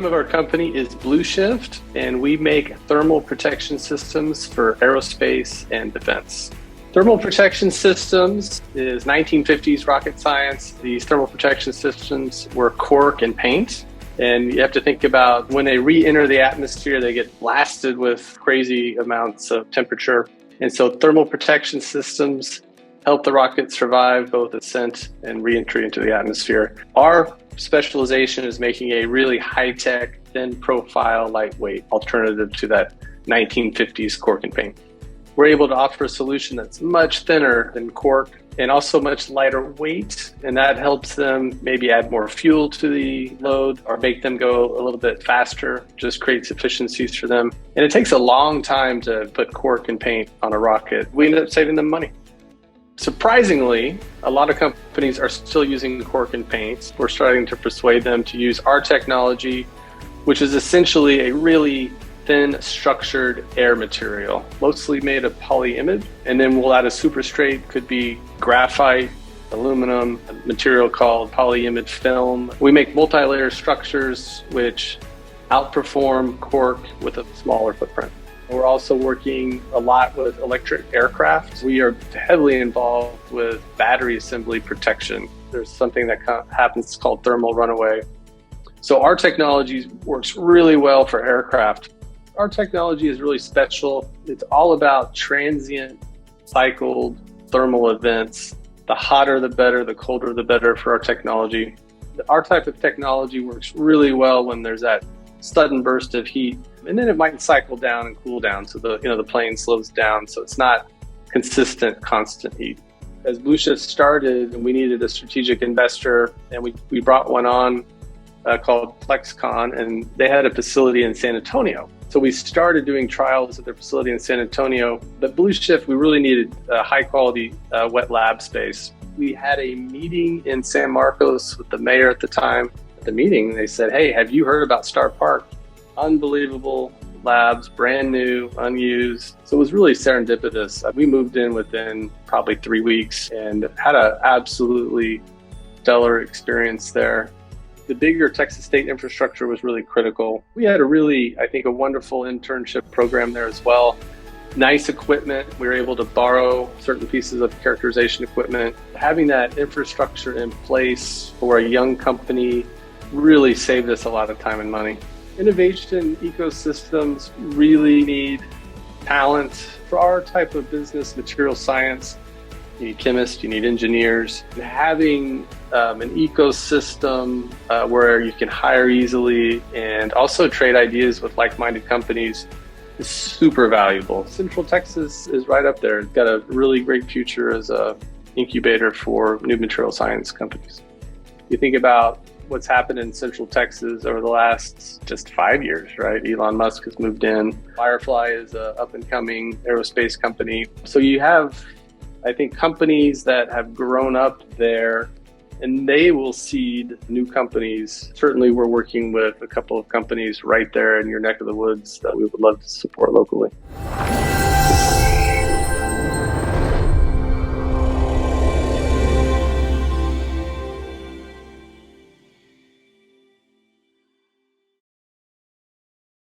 name of our company is Blueshift, and we make thermal protection systems for aerospace and defense. Thermal protection systems is 1950s rocket science. These thermal protection systems were cork and paint. And you have to think about when they re-enter the atmosphere, they get blasted with crazy amounts of temperature. And so thermal protection systems help the rocket survive both ascent and re-entry into the atmosphere. Our specialization is making a really high-tech, thin profile, lightweight alternative to that 1950s cork and paint. We're able to offer a solution that's much thinner than cork and also much lighter weight, and that helps them maybe add more fuel to the load or make them go a little bit faster, just creates efficiencies for them. And it takes a long time to put cork and paint on a rocket. We end up saving them money. Surprisingly, a lot of companies are still using cork and paint. We're starting to persuade them to use our technology, which is essentially a really thin structured air material, mostly made of polyimide, and then we'll add a superstrate, could be graphite, aluminum, a material called polyimide film. We make multi-layer structures which outperform cork with a smaller footprint. We're also working a lot with electric aircraft. We are heavily involved with battery assembly protection. There's something that happens called thermal runaway. So our technology works really well for aircraft. Our technology is really special. It's all about transient cycled thermal events. The hotter the better, the colder the better for our technology. Our type of technology works really well when there's that sudden burst of heat, and then it might cycle down and cool down, so the plane slows down, so it's not consistent, constant heat. As Blueshift started, we needed a strategic investor, and we brought one on called Plexcon, and they had a facility in San Antonio. So we started doing trials at their facility in San Antonio. But Blueshift, we really needed a high quality wet lab space. We had a meeting in San Marcos with the mayor at the time. At the meeting, they said, "Hey, have you heard about Star Park?" Unbelievable labs, brand new, unused. So it was really serendipitous. We moved in within probably 3 weeks and had an absolutely stellar experience there. The bigger Texas state infrastructure was really critical. We had a wonderful internship program there as well. Nice equipment. We were able to borrow certain pieces of characterization equipment. Having that infrastructure in place for a young company really saved us a lot of time and money. Innovation ecosystems really need talent. For our type of business, material science, you need chemists, you need engineers. Having an ecosystem where you can hire easily and also trade ideas with like-minded companies is super valuable. Central Texas is right up there. It's got a really great future as an incubator for new material science companies. You think about what's happened in Central Texas over the last just 5 years, right? Elon Musk has moved in. Firefly is an up-and-coming aerospace company. So you have, I think, companies that have grown up there, and they will seed new companies. Certainly, we're working with a couple of companies right there in your neck of the woods that we would love to support locally.